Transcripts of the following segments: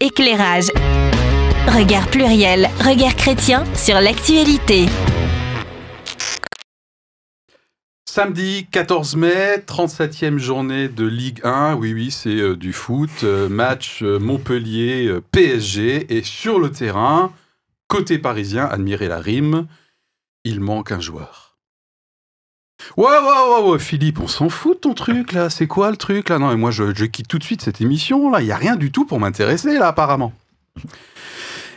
Éclairage. Regard pluriel, regard chrétien sur l'actualité. Samedi 14 mai, 37e journée de Ligue 1. Oui, c'est du foot. Match Montpellier-PSG. Et sur le terrain, côté parisien, admirez la rime, il manque un joueur. Ouais, Philippe, on s'en fout de ton truc, là. C'est quoi le truc, là? Non, et moi, je quitte tout de suite cette émission, là. Il n'y a rien du tout pour m'intéresser, là, apparemment.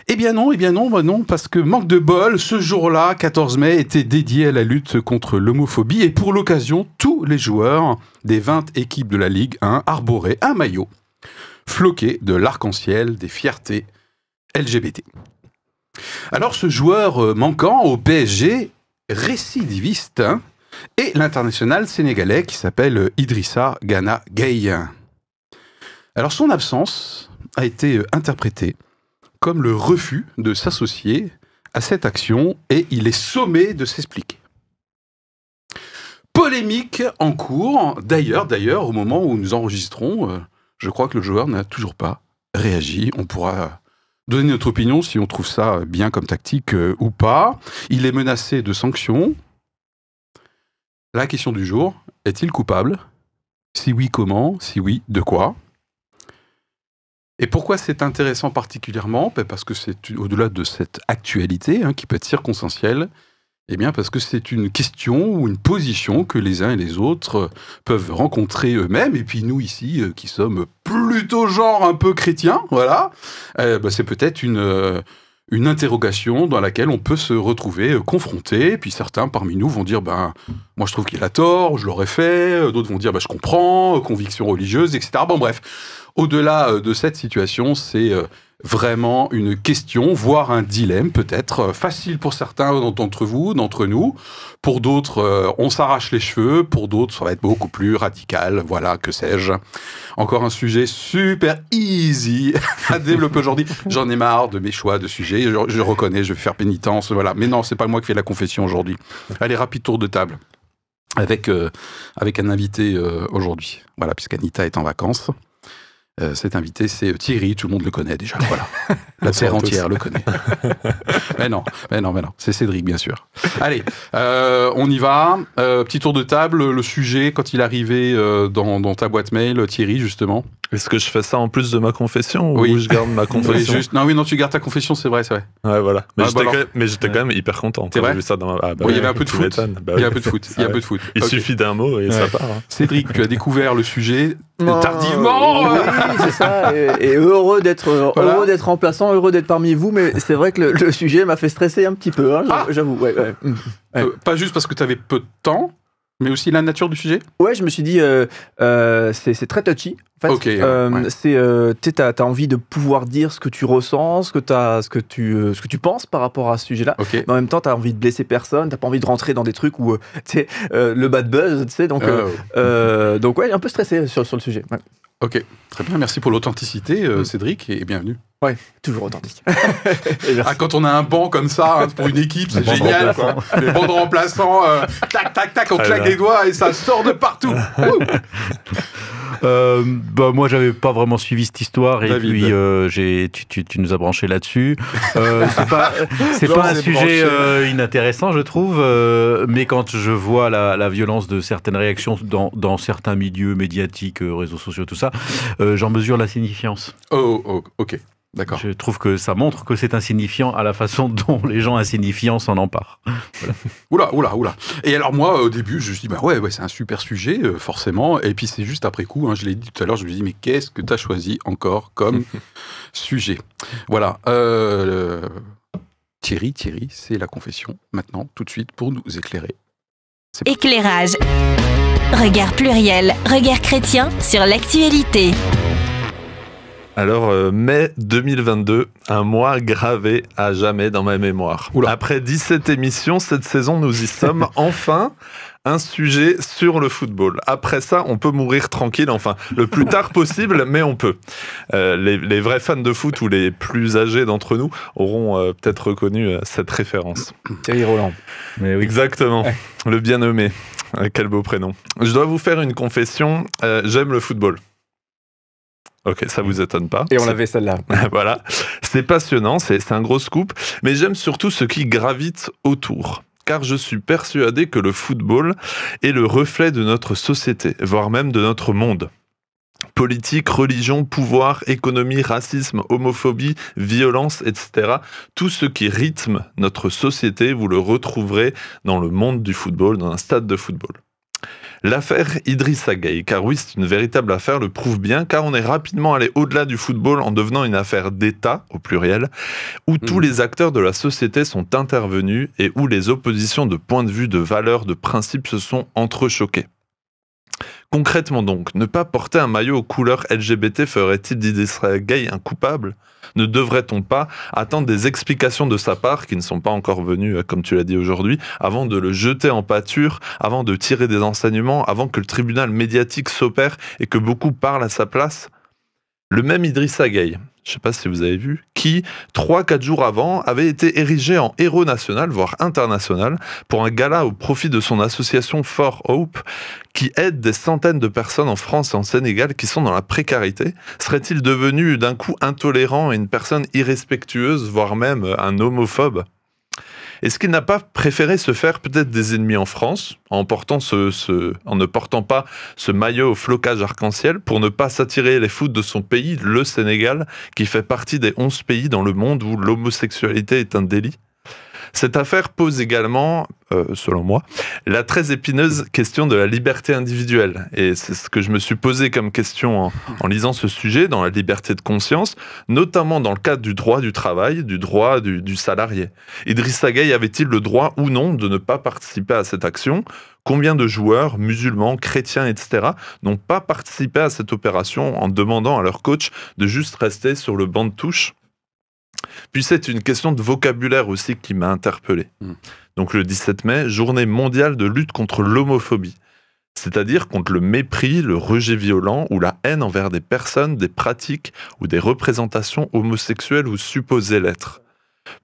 Eh bien non, parce que manque de bol, ce jour-là, 14 mai, était dédié à la lutte contre l'homophobie. Et pour l'occasion, tous les joueurs des 20 équipes de la Ligue 1 arboraient un maillot floqué de l'arc-en-ciel des fiertés LGBT. Alors ce joueur manquant au PSG, récidiviste, est l'international sénégalais qui s'appelle Idrissa Gana Gueye. Alors son absence a été interprétée comme le refus de s'associer à cette action et il est sommé de s'expliquer. Polémique en cours, d'ailleurs, au moment où nous enregistrons, je crois que le joueur n'a toujours pas réagi. On pourra donner notre opinion si on trouve ça bien comme tactique ou pas. Il est menacé de sanctions. La question du jour, est-il coupable? Si oui, comment? Si oui, de quoi? Et pourquoi c'est intéressant particulièrement? Parce que c'est au-delà de cette actualité qui peut être circonstancielle, eh bien parce que c'est une question ou une position que les uns et les autres peuvent rencontrer eux-mêmes. Et puis nous ici, qui sommes plutôt genre un peu chrétiens, voilà, c'est peut-être une interrogation dans laquelle on peut se retrouver confronté. Et puis certains parmi nous vont dire, moi je trouve qu'il a tort, je l'aurais fait. D'autres vont dire, je comprends, conviction religieuse, etc. Bon bref. Au-delà de cette situation, c'est vraiment une question, voire un dilemme peut-être, facile pour certains d'entre vous, d'entre nous. Pour d'autres, on s'arrache les cheveux. Pour d'autres, ça va être beaucoup plus radical. Voilà, que sais-je. Encore un sujet super easy à développer aujourd'hui. J'en ai marre de mes choix de sujets. Je reconnais, je vais faire pénitence. Voilà. Mais non, c'est pas moi qui fais la confession aujourd'hui. Allez, rapide tour de table. Avec un invité aujourd'hui. Voilà, puisqu'Anita est en vacances. Cet invité, c'est Thierry, tout le monde le connaît déjà, voilà. La terre entière le connaît. mais non, c'est Cédric, bien sûr. Allez, on y va. Petit tour de table, le sujet, quand il arrivait dans ta boîte mail, Thierry, justement. Est-ce que je fais ça en plus de ma confession ou oui. Je garde ma confession? Non, tu gardes ta confession, c'est vrai. Ouais, voilà. Mais j'étais quand même hyper content. C'est vrai. Vu ça dans il y avait un peu de foot. Il y a un peu de foot. Il suffit d'un mot et ça part. Cédric, tu as découvert le sujet tardivement. Oui, c'est ça. Et heureux d'être remplaçant, heureux d'être parmi vous. Mais c'est vrai que le sujet m'a fait stresser un petit peu, j'avoue. Ouais. Pas juste parce que tu avais peu de temps, mais aussi la nature du sujet. Ouais, je me suis dit, c'est très touchy. En fait, t'as envie de pouvoir dire ce que tu ressens, ce que tu penses par rapport à ce sujet-là. Okay. Mais en même temps, t'as envie de blesser personne, t'as pas envie de rentrer dans des trucs où le bad buzz, tu sais. Donc ouais, un peu stressé sur le sujet. Ouais. Ok, très bien. Merci pour l'authenticité, Cédric, et bienvenue. Ouais, toujours authentique. Quand on a un banc comme ça pour une équipe, c'est génial. Les bancs de remplaçants, tac, on claque les doigts et ça sort de partout. Moi, j'avais pas vraiment suivi cette histoire et David. puis tu nous as branché là-dessus. C'est pas un sujet inintéressant, je trouve. Mais quand je vois la violence de certaines réactions dans certains milieux médiatiques, réseaux sociaux, tout ça, j'en mesure la signifiance. Oh, ok. D'accord. Je trouve que ça montre que c'est insignifiant à la façon dont les gens insignifiants s'en emparent. Voilà. Oula. Et alors moi, au début, je me suis dit, ouais, c'est un super sujet, forcément. Et puis c'est juste après coup, je l'ai dit tout à l'heure, je me suis dit, mais qu'est-ce que tu as choisi encore comme sujet? Voilà. Thierry, c'est la confession, maintenant, tout de suite, pour nous éclairer. Éclairage. Regard pluriel, regard chrétien sur l'actualité. Alors, mai 2022, un mois gravé à jamais dans ma mémoire. Oula. Après 17 émissions, cette saison, nous y sommes enfin. Un sujet sur le football. Après ça, on peut mourir tranquille, enfin, le plus tard possible, mais on peut. Les vrais fans de foot ou les plus âgés d'entre nous auront peut-être reconnu cette référence. Thierry Roland. Mais oui. Exactement, le bien nommé. Quel beau prénom. Je dois vous faire une confession, j'aime le football. Ok, ça vous étonne pas. Et on l'avait celle-là. Voilà, c'est passionnant, c'est un gros scoop, mais j'aime surtout ce qui gravite autour. Car je suis persuadé que le football est le reflet de notre société, voire même de notre monde. Politique, religion, pouvoir, économie, racisme, homophobie, violence, etc. Tout ce qui rythme notre société, vous le retrouverez dans le monde du football, dans un stade de football. L'affaire Idrissa Gueye, car oui, c'est une véritable affaire, le prouve bien, car on est rapidement allé au-delà du football en devenant une affaire d'État, au pluriel, où tous les acteurs de la société sont intervenus et où les oppositions de points de vue, de valeurs, de principes se sont entrechoquées. Concrètement donc, ne pas porter un maillot aux couleurs LGBT ferait-il d'Idrissa Gueye un coupable ? Ne devrait-on pas attendre des explications de sa part, qui ne sont pas encore venues, comme tu l'as dit aujourd'hui, avant de le jeter en pâture, avant de tirer des enseignements, avant que le tribunal médiatique s'opère et que beaucoup parlent à sa place ? Le même Idrissa Gueye, je ne sais pas si vous avez vu, qui, 3-4 jours avant, avait été érigé en héros national, voire international, pour un gala au profit de son association For Hope, qui aide des centaines de personnes en France et en Sénégal qui sont dans la précarité. Serait-il devenu d'un coup intolérant et une personne irrespectueuse, voire même un homophobe ? Est-ce qu'il n'a pas préféré se faire peut-être des ennemis en France, en ne portant pas ce maillot au flocage arc-en-ciel, pour ne pas s'attirer les foudres de son pays, le Sénégal, qui fait partie des 11 pays dans le monde où l'homosexualité est un délit ? Cette affaire pose également, selon moi, la très épineuse question de la liberté individuelle. Et c'est ce que je me suis posé comme question en lisant ce sujet, dans la liberté de conscience, notamment dans le cadre du droit du travail, du droit du salarié. Idrissa Gueye avait-il le droit ou non de ne pas participer à cette action ? Combien de joueurs, musulmans, chrétiens, etc., n'ont pas participé à cette opération en demandant à leur coach de juste rester sur le banc de touche ? Puis c'est une question de vocabulaire aussi qui m'a interpellé. Donc le 17 mai, journée mondiale de lutte contre l'homophobie, c'est-à-dire contre le mépris, le rejet violent ou la haine envers des personnes, des pratiques ou des représentations homosexuelles ou supposées l'être.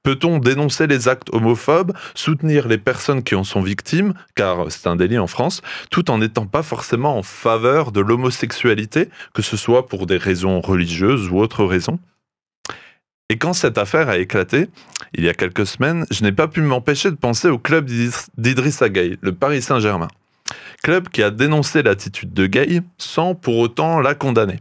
Peut-on dénoncer les actes homophobes, soutenir les personnes qui en sont victimes, car c'est un délit en France, tout en n'étant pas forcément en faveur de l'homosexualité, que ce soit pour des raisons religieuses ou autres raisons ? Et quand cette affaire a éclaté, il y a quelques semaines, je n'ai pas pu m'empêcher de penser au club d'Idrissa Gueye, le Paris Saint-Germain. Club qui a dénoncé l'attitude de Gueye sans pour autant la condamner.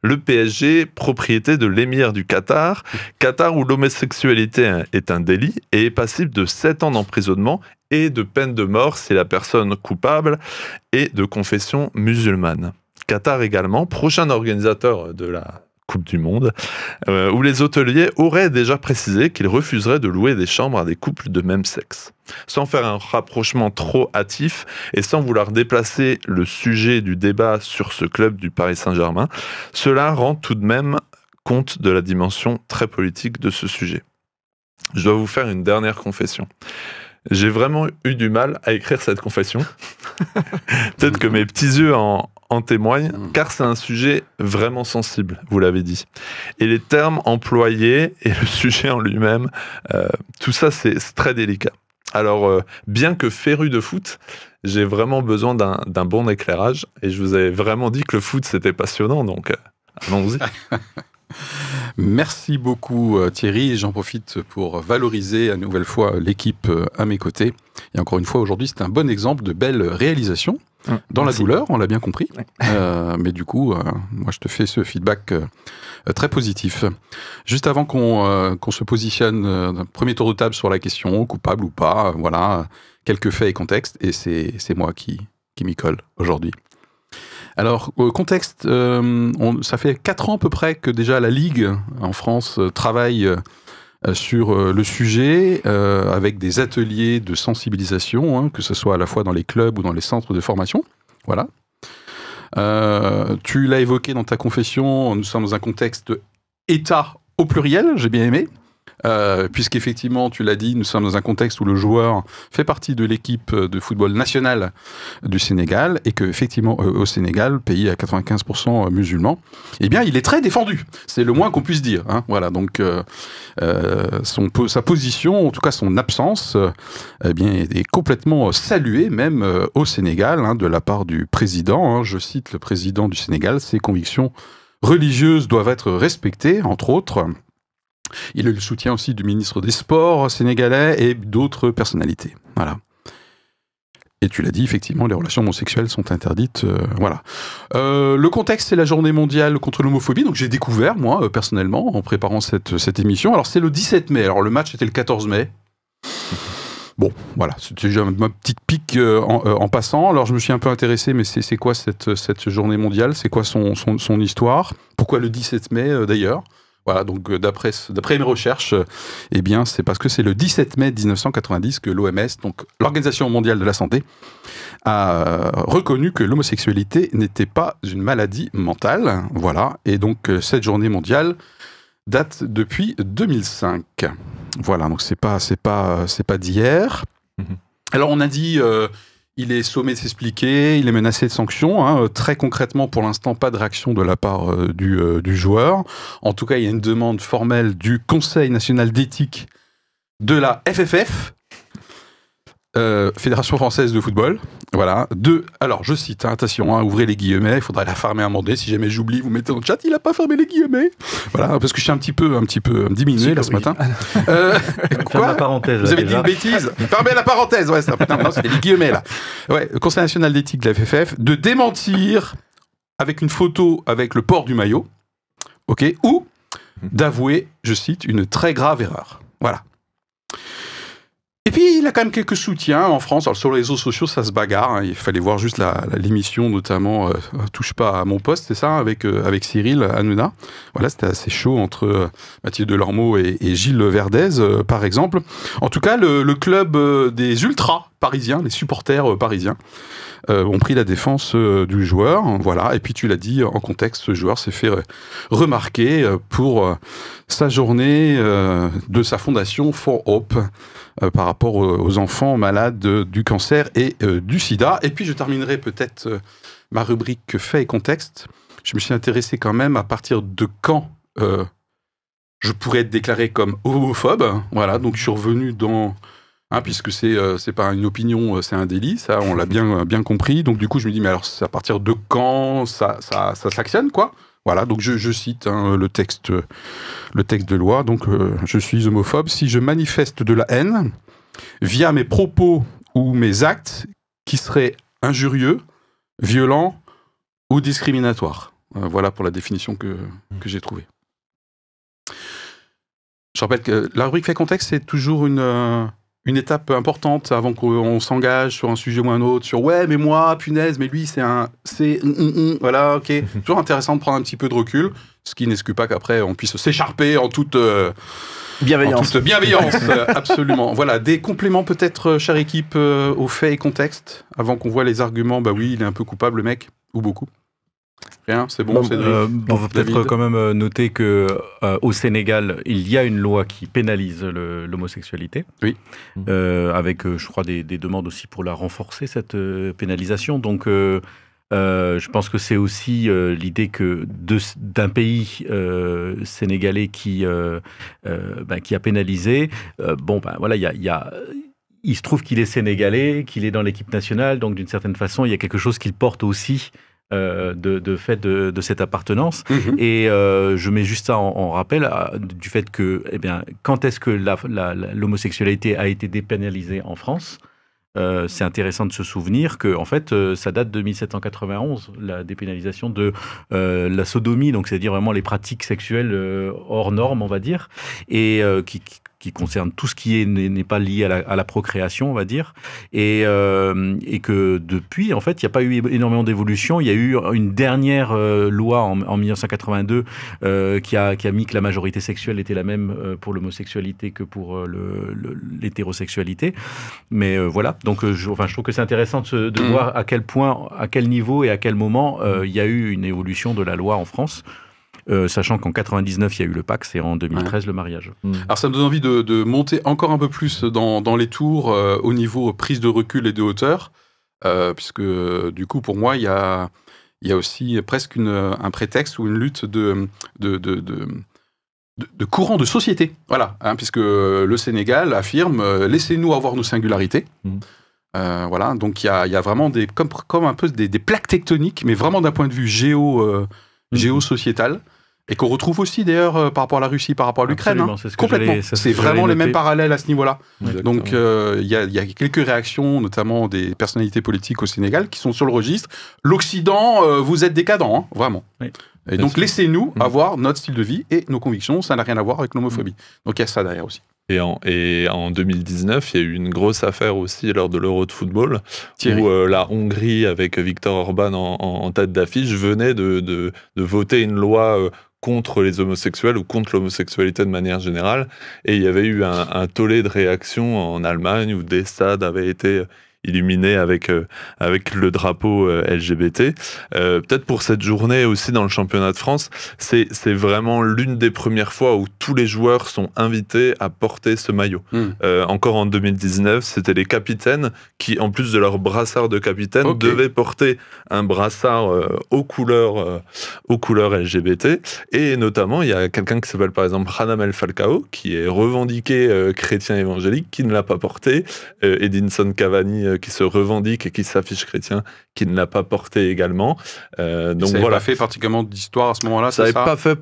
Le PSG, propriété de l'émir du Qatar, Qatar où l'homosexualité est un délit et est passible de 7 ans d'emprisonnement et de peine de mort si la personne coupable est de confession musulmane. Qatar également, prochain organisateur de la Coupe du Monde, où les hôteliers auraient déjà précisé qu'ils refuseraient de louer des chambres à des couples de même sexe. Sans faire un rapprochement trop hâtif et sans vouloir déplacer le sujet du débat sur ce club du Paris Saint-Germain, cela rend tout de même compte de la dimension très politique de ce sujet. Je dois vous faire une dernière confession. J'ai vraiment eu du mal à écrire cette confession. Peut-être que mes petits yeux en témoignent, car c'est un sujet vraiment sensible, vous l'avez dit. Et les termes employés et le sujet en lui-même, tout ça c'est très délicat. Alors, bien que féru de foot, j'ai vraiment besoin d'un bon éclairage, et je vous avais vraiment dit que le foot c'était passionnant, donc allons-y. Merci beaucoup Thierry, j'en profite pour valoriser à nouvelle fois l'équipe à mes côtés. Et encore une fois, aujourd'hui, c'est un bon exemple de belle réalisation, dans la douleur, on l'a bien compris. Mais du coup, moi je te fais ce feedback très positif. Juste avant qu'on se positionne d'un premier tour de table sur la question, coupable ou pas, voilà, quelques faits et contextes, et c'est moi qui m'y colle aujourd'hui. Alors, contexte, ça fait 4 ans à peu près que déjà la Ligue en France travaille sur le sujet avec des ateliers de sensibilisation, que ce soit à la fois dans les clubs ou dans les centres de formation. Voilà. Tu l'as évoqué dans ta confession, nous sommes dans un contexte État au pluriel, j'ai bien aimé. Puisqu'effectivement, tu l'as dit, nous sommes dans un contexte où le joueur fait partie de l'équipe de football nationale du Sénégal et qu'effectivement, au Sénégal, pays à 95% musulman, eh bien, il est très défendu. C'est le moins qu'on puisse dire. Hein. Voilà, donc sa position, en tout cas son absence, eh bien, est complètement saluée, même au Sénégal, de la part du président. Je cite le président du Sénégal, ses convictions religieuses doivent être respectées, entre autres. Il a eu le soutien aussi du ministre des Sports sénégalais et d'autres personnalités. Voilà. Et tu l'as dit, effectivement, les relations homosexuelles sont interdites. Voilà. Le contexte, c'est la journée mondiale contre l'homophobie. Donc j'ai découvert, moi, personnellement, en préparant cette émission. Alors c'est le 17 mai. Alors le match était le 14 mai. Bon, voilà, c'était déjà ma petite pique en passant. Alors je me suis un peu intéressé, mais c'est quoi cette journée mondiale? C'est quoi son histoire? Pourquoi le 17 mai d'ailleurs? Voilà, donc d'après mes recherches, eh bien c'est parce que c'est le 17 mai 1990 que l'OMS, donc l'Organisation mondiale de la santé, a reconnu que l'homosexualité n'était pas une maladie mentale. Voilà, et donc cette journée mondiale date depuis 2005. Voilà, donc c'est pas d'hier. Alors on a dit, il est sommé de s'expliquer, il est menacé de sanctions. Hein. Très concrètement, pour l'instant, pas de réaction de la part du joueur. En tout cas, il y a une demande formelle du Conseil national d'éthique de la FFF, Fédération française de football. Voilà. Alors, je cite, hein, attention, hein, ouvrez les guillemets, il faudra la fermer un moment donné. Si jamais j'oublie, vous mettez dans le chat, il n'a pas fermé les guillemets. Voilà, parce que je suis un petit peu diminué là ce matin. Quoi la parenthèse. Vous avez dit une bêtise. Fermez la parenthèse. Ouais, non, c'était les guillemets là. Ouais, le Conseil national d'éthique de la FFF de démentir avec une photo avec le port du maillot, ok, ou d'avouer, je cite, une très grave erreur. Voilà. Et puis, il a quand même quelques soutiens en France. Alors, sur les réseaux sociaux, ça se bagarre. Hein. Il fallait voir juste l'émission, notamment Touche pas à mon poste, c'est ça, avec Cyril Hanouna. Voilà, c'était assez chaud entre Mathieu Delormeau et Gilles Verdez, par exemple. En tout cas, le club des ultras parisiens, les supporters parisiens, ont pris la défense du joueur. Voilà. Et puis, tu l'as dit, en contexte, ce joueur s'est fait remarquer pour sa journée de sa fondation For Hope, par rapport aux enfants malades du cancer et du sida. Et puis je terminerai peut-être ma rubrique faits et contexte. Je me suis intéressé quand même à partir de quand je pourrais être déclaré comme homophobe. Voilà, donc je suis revenu dans... Hein, puisque c'est pas une opinion, c'est un délit, ça on l'a bien compris. Donc du coup je me dis, mais alors c'est à partir de quand ça s'actionne, quoi? Voilà, donc je cite hein, le texte de loi. Donc, je suis homophobe si je manifeste de la haine via mes propos ou mes actes qui seraient injurieux, violents ou discriminatoires. Voilà pour la définition que j'ai trouvée. Je rappelle que la rubrique fait contexte, c'est toujours une étape importante avant qu'on s'engage sur un sujet ou un autre, sur ouais, mais moi, punaise, mais lui, voilà, ok. Toujours intéressant de prendre un petit peu de recul, ce qui n'exclut pas qu'après on puisse s'écharper en toute bienveillance. Absolument. Voilà, des compléments peut-être, chère équipe, aux faits et contexte, avant qu'on voit les arguments, bah oui, il est un peu coupable, le mec, ou beaucoup. Rien, c'est bon, c'est on va peut-être quand même noter que au Sénégal, il y a une loi qui pénalise l'homosexualité. Oui. Avec, je crois, des demandes aussi pour la renforcer, cette pénalisation. Donc, je pense que c'est aussi l'idée que d'un pays sénégalais qui a pénalisé. Voilà, il se trouve qu'il est sénégalais, qu'il est dans l'équipe nationale, donc d'une certaine façon, il y a quelque chose qu'il porte aussi. De fait de cette appartenance. Et je mets juste ça en rappel du fait que, eh bien, quand est-ce que l'homosexualité a été dépénalisée en France? C'est intéressant de se souvenir que, en fait, ça date de 1791, la dépénalisation de la sodomie, donc c'est-à-dire vraiment les pratiques sexuelles hors normes, on va dire, et qui concerne tout ce qui n'est pas lié à la procréation, on va dire, et que depuis, en fait, il n'y a pas eu énormément d'évolution. Il y a eu une dernière loi en 1982 qui a mis que la majorité sexuelle était la même pour l'homosexualité que pour l'hétérosexualité. Mais voilà, donc je trouve que c'est intéressant de voir à quel point, à quel niveau et à quel moment il y a eu une évolution de la loi en France. Sachant qu'en 99, il y a eu le Pacs et en 2013, le mariage. Alors, ça me donne envie de monter encore un peu plus dans les tours au niveau prise de recul et de hauteur, puisque du coup, pour moi, il y a aussi presque un prétexte ou une lutte de courant de société. Voilà, hein, puisque le Sénégal affirme « laissez-nous avoir nos singularités ». Voilà, donc il y a vraiment comme un peu des plaques tectoniques, mais vraiment d'un point de vue géosociétale, et qu'on retrouve aussi d'ailleurs par rapport à la Russie, par rapport à l'Ukraine. Complètement. C'est vraiment les mêmes parallèles à ce niveau-là. Donc il y a quelques réactions, notamment des personnalités politiques au Sénégal, qui sont sur le registre. L'Occident, vous êtes décadent, vraiment. Oui. Et donc laissez-nous avoir notre style de vie et nos convictions, ça n'a rien à voir avec l'homophobie. Donc il y a ça derrière aussi. Et en 2019, il y a eu une grosse affaire aussi lors de l'Euro de football, où la Hongrie, avec Viktor Orban en tête d'affiche, venait de voter une loi contre les homosexuels ou contre l'homosexualité de manière générale. Et il y avait eu un tollé de réactions en Allemagne où des stades avaient été illuminés avec le drapeau LGBT. Peut-être pour cette journée aussi dans le championnat de France, c'est vraiment l'une des premières fois où tous les joueurs sont invités à porter ce maillot. Encore en 2019, c'était les capitaines qui, en plus de leur brassard de capitaine, devaient porter un brassard aux couleurs LGBT. Et notamment, il y a quelqu'un qui s'appelle par exemple Radamel Falcao, qui est revendiqué chrétien évangélique, qui ne l'a pas porté. Edinson Cavani, qui se revendique et qui s'affiche chrétien, qui ne l'a pas porté également. Donc ça n'avait pas fait particulièrement d'histoire à ce moment-là, ça n'avait pas fait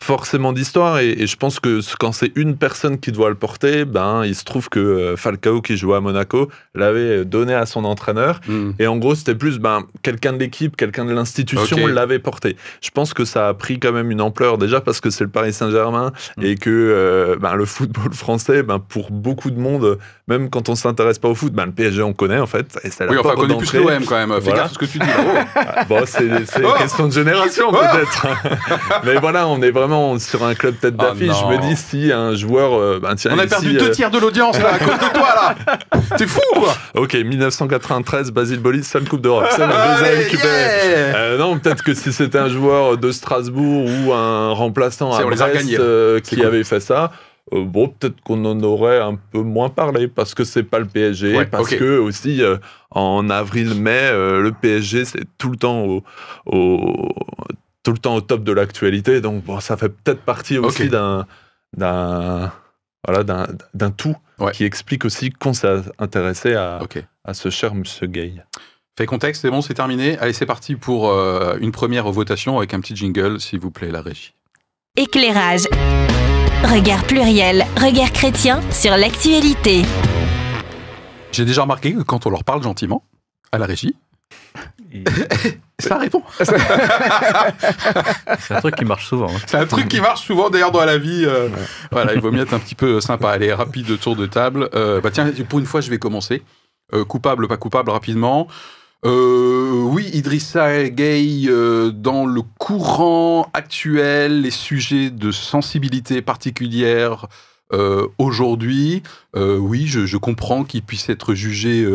forcément d'histoire, et je pense que quand c'est une personne qui doit le porter, il se trouve que Falcao, qui jouait à Monaco, l'avait donné à son entraîneur, et en gros c'était plus quelqu'un de l'équipe, quelqu'un de l'institution l'avait porté. Je pense que ça a pris quand même une ampleur, déjà parce que c'est le Paris Saint-Germain, et que le football français, pour beaucoup de monde, même quand on s'intéresse pas au foot, le PSG on connaît en fait, et c'est la porte on connaît plus l'OM quand même, fais gaffe à ce que tu dis. C'est une question de génération peut-être, mais voilà, on est vraiment sur un club tête d'affiche. Je me dis, si un joueur... on a perdu 2 tiers de l'audience là, à cause de toi là. T'es fou quoi. Ok, 1993, Basile Boli, seule Coupe d'Europe. C'est le deuxième récupéré. Non, peut-être que si c'était un joueur de Strasbourg ou un remplaçant à Brest qui avait fait ça, peut-être qu'on en aurait un peu moins parlé, parce que c'est pas le PSG, parce que aussi en avril-mai, le PSG c'est tout le temps au top de l'actualité, donc ça fait peut-être partie aussi d'un tout qui explique aussi qu'on s'est intéressé à ce cher monsieur Gay. Fait contexte, c'est bon, c'est terminé. Allez, c'est parti pour une première votation avec un petit jingle, s'il vous plaît, la régie. Éclairage. Regard pluriel, regard chrétien sur l'actualité. J'ai déjà remarqué que quand on leur parle gentiment, à la régie, ça répond. C'est un truc qui marche souvent. C'est un truc qui marche souvent d'ailleurs dans la vie. Voilà, il vaut mieux être un petit peu sympa. Allez, rapide tour de table. Tiens, pour une fois, je vais commencer. Coupable, pas coupable, rapidement. Oui, Idrissa Gueye, dans le courant actuel, les sujets de sensibilité particulière aujourd'hui, oui, je comprends qu'il puisse être jugé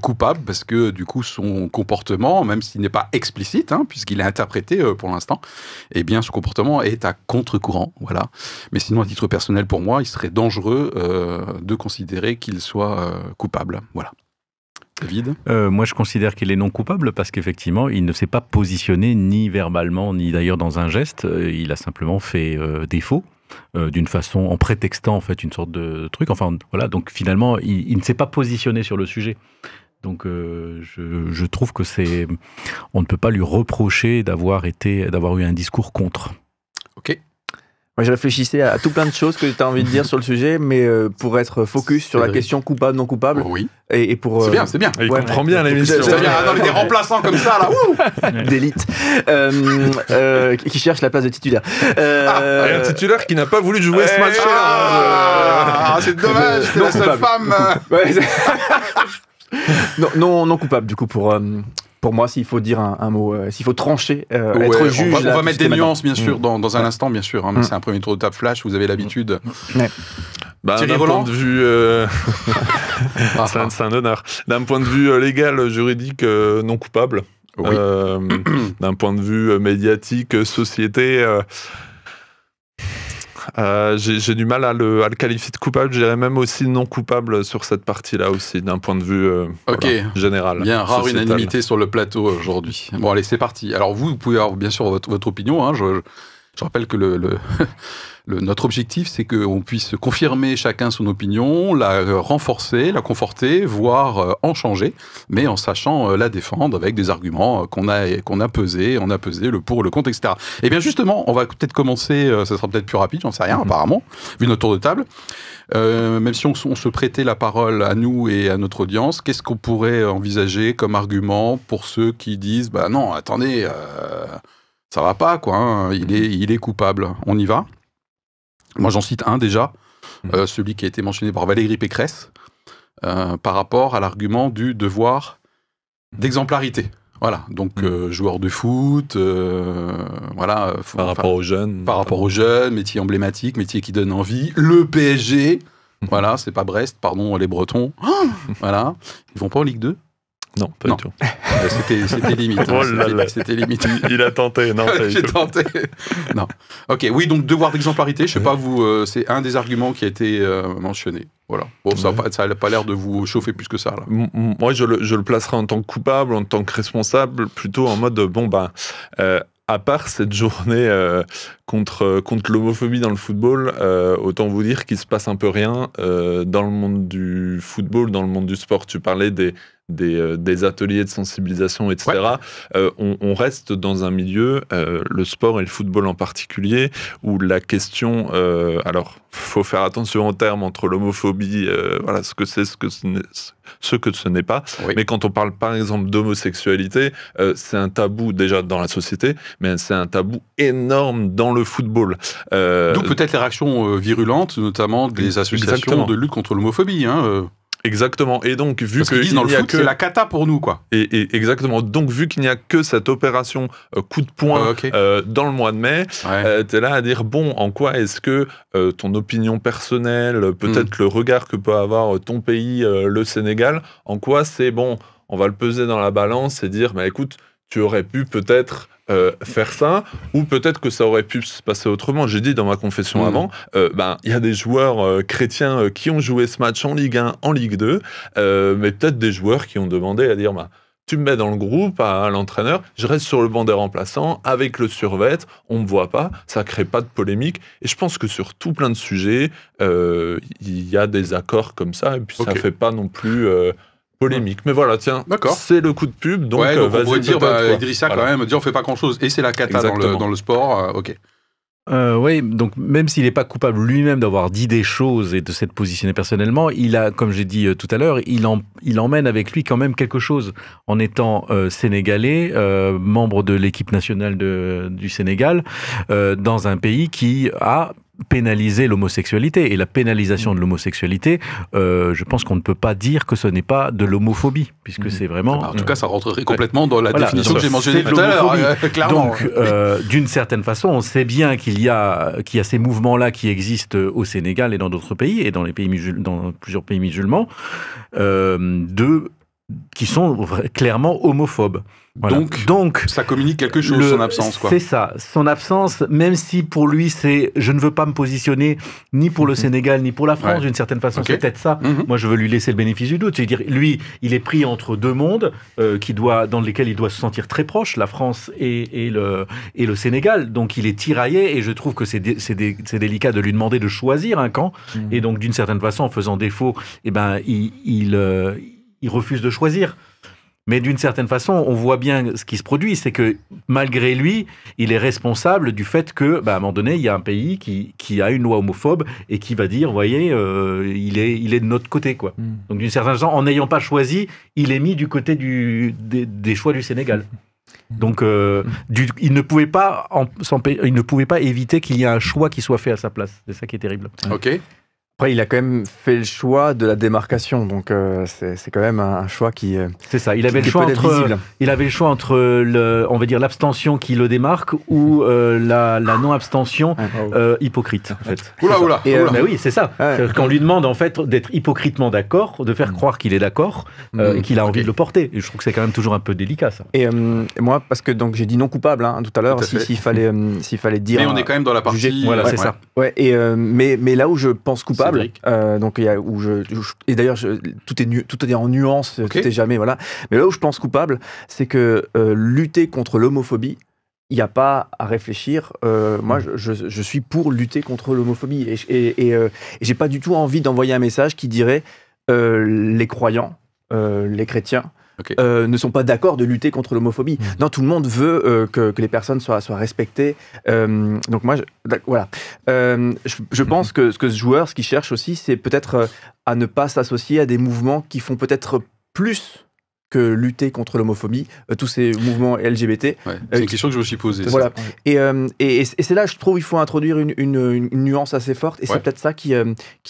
coupable, parce que du coup son comportement, même s'il n'est pas explicite, puisqu'il est interprété pour l'instant, eh bien son comportement est à contre-courant, voilà. Mais sinon, à titre personnel, pour moi, il serait dangereux de considérer qu'il soit coupable, voilà. David ? Moi, je considère qu'il est non coupable parce qu'effectivement, il ne s'est pas positionné ni verbalement, ni d'ailleurs dans un geste. Il a simplement fait défaut d'une façon, en prétextant en fait une sorte de truc. Enfin, voilà. Donc finalement, il ne s'est pas positionné sur le sujet. Donc, je trouve que on ne peut pas lui reprocher d'avoir eu un discours contre. Ok. Moi, je réfléchissais à tout plein de choses que tu as envie de dire sur le sujet, mais pour être focus sur la question coupable, non coupable. Oui. Et pour, c'est bien. Il comprend bien l'émission. C'est bien, des remplaçants comme ça, là. D'élite. Qui cherche la place de titulaire. Et un titulaire qui n'a pas voulu jouer ce match-là. C'est dommage, c'est la seule femme. Non coupable, du coup, pour moi, s'il faut dire un mot, s'il faut trancher, être juge... On va mettre des nuances, bien sûr, dans un instant, bien sûr. Mais c'est un premier tour de table flash, vous avez l'habitude. Thierry Roland, d'un point de vue... c'est un honneur. D'un point de vue légal, juridique, non coupable. Oui. D'un point de vue médiatique, société... j'ai du mal à le qualifier de coupable, je dirais même aussi non coupable sur cette partie-là aussi, d'un point de vue général. Bien, rare unanimité sur le plateau aujourd'hui. Bon, allez, c'est parti. Alors vous pouvez avoir bien sûr votre opinion. Je rappelle que le Notre objectif, c'est qu'on puisse confirmer chacun son opinion, la renforcer, la conforter, voire en changer, mais en sachant la défendre avec des arguments qu'on a pesés, le pour, le contre, etc. Et bien justement, on va peut-être commencer, ça sera peut-être plus rapide, j'en sais rien apparemment, vu notre tour de table. Même si on se prêtait la parole à nous et à notre audience, qu'est-ce qu'on pourrait envisager comme argument pour ceux qui disent « bah non, attendez, ça va pas, quoi, hein, il est coupable ». On y va ? Moi, j'en cite un déjà, celui qui a été mentionné par Valérie Pécresse, par rapport à l'argument du devoir d'exemplarité. Voilà, donc joueur de foot, voilà. Par rapport aux jeunes. Par rapport aux jeunes, métier emblématique, métier qui donne envie. Le PSG, voilà, c'est pas Brest, pardon, les Bretons. Voilà, ils vont pas en Ligue 2 ? Non, pas du tout. C'était limite. Oh là là. C'était limite. Il a tenté, non. J'ai tenté. Non. Ok, oui, donc devoir d'exemplarité, je sais pas, vous, c'est un des arguments qui a été mentionné. Voilà. Bon, ça n'a pas l'air de vous chauffer plus que ça, là. Moi, je le placerai en tant que coupable, en tant que responsable, plutôt en mode, à part cette journée contre l'homophobie dans le football, autant vous dire qu'il se passe un peu rien dans le monde du football, dans le monde du sport. Tu parlais des ateliers de sensibilisation, etc. Ouais. On reste dans un milieu, le sport et le football en particulier, où la question... alors, faut faire attention en termes entre l'homophobie, voilà, ce que c'est, ce que ce n'est pas. Oui. Mais quand on parle, par exemple, d'homosexualité, c'est un tabou déjà dans la société, mais c'est un tabou énorme dans le football. D'où peut-être les réactions virulentes, notamment des associations de lutte contre l'homophobie, Exactement. Et donc, vu qu'ils disent dans le foot, c'est la cata pour nous, quoi. Et exactement. Donc, vu qu'il n'y a que cette opération coup de poing dans le mois de mai, t'es là à dire, bon, en quoi est-ce que ton opinion personnelle, peut-être le regard que peut avoir ton pays, le Sénégal, en quoi c'est, bon, on va le peser dans la balance et dire, bah, écoute, tu aurais pu peut-être faire ça, ou peut-être que ça aurait pu se passer autrement. J'ai dit dans ma confession avant, y a des joueurs chrétiens qui ont joué ce match en Ligue 1, en Ligue 2, mais peut-être des joueurs qui ont demandé à dire, tu me mets dans le groupe, à l'entraîneur, je reste sur le banc des remplaçants, avec le survêt, on ne me voit pas, ça ne crée pas de polémique. Et je pense que sur tout plein de sujets, il y a des accords comme ça, et puis ça ne fait pas non plus... polémique. Mais voilà, tiens, c'est le coup de pub. Donc, donc on pourrait dire, Idrissa, quand même, on fait pas grand-chose. Et c'est la cata dans le sport. Ok. Oui, donc même s'il n'est pas coupable lui-même d'avoir dit des choses et de s'être positionné personnellement, il a, comme j'ai dit tout à l'heure, il emmène avec lui quand même quelque chose en étant sénégalais, membre de l'équipe nationale du Sénégal, dans un pays qui a pénaliser l'homosexualité. Et la pénalisation de l'homosexualité, je pense qu'on ne peut pas dire que ce n'est pas de l'homophobie, puisque c'est vraiment... En tout cas, ça rentrerait complètement dans la définition que j'ai mentionnée tout à l'heure, clairement. Donc, d'une certaine façon, on sait bien qu'il y a ces mouvements-là qui existent au Sénégal et dans d'autres pays, et dans plusieurs pays musulmans, qui sont clairement homophobes. Voilà. Donc, ça communique quelque chose, son absence, quoi. C'est ça, son absence, même si pour lui, c'est je ne veux pas me positionner ni pour le Sénégal, ni pour la France, d'une certaine façon, c'est peut-être ça. Moi, je veux lui laisser le bénéfice du doute. C'est-à-dire, lui, il est pris entre deux mondes dans lesquels il doit se sentir très proche, la France et le Sénégal. Donc, il est tiraillé, et je trouve que c'est délicat de lui demander de choisir un camp. Et donc, d'une certaine façon, en faisant défaut, il refuse de choisir. Mais d'une certaine façon, on voit bien ce qui se produit, c'est que malgré lui, il est responsable du fait que, à un moment donné, il y a un pays qui a une loi homophobe et qui va dire, vous voyez, il est de notre côté, quoi. Donc d'une certaine façon, en n'ayant pas choisi, il est mis du côté des choix du Sénégal. Donc il ne pouvait pas éviter qu'il y ait un choix qui soit fait à sa place. C'est ça qui est terrible. Ok. Après, il a quand même fait le choix de la démarcation, donc c'est quand même un choix qui... C'est ça, il avait le choix entre on va dire, l'abstention qui le démarque ou la non-abstention hypocrite, en fait. Oula. Mais oui, c'est ça. Qu'on lui demande, en fait, d'être hypocritement d'accord, de faire croire qu'il est d'accord et qu'il a envie de le porter. Et je trouve que c'est quand même toujours un peu délicat, ça. Et moi, parce que j'ai dit non coupable tout à l'heure, s'il fallait dire... Mais on est quand même dans la partie... Voilà, c'est ça. Ouais, mais là où je pense coupable, donc et d'ailleurs tout est en nuance, tout est jamais, voilà. Mais là où je pense coupable, c'est que lutter contre l'homophobie, il n'y a pas à réfléchir. Moi, je suis pour lutter contre l'homophobie. Et j'ai pas du tout envie d'envoyer un message qui dirait les croyants, les chrétiens, ne sont pas d'accord de lutter contre l'homophobie. Non, tout le monde veut que les personnes soient respectées. Donc moi, voilà. Je pense que ce joueur, ce qu'il cherche aussi, c'est peut-être à ne pas s'associer à des mouvements qui font peut-être plus que lutter contre l'homophobie, tous ces mouvements LGBT. Ouais, c'est une question que je me suis posée. Voilà. Et c'est là, je trouve, il faut introduire une nuance assez forte. Et c'est peut-être ça qui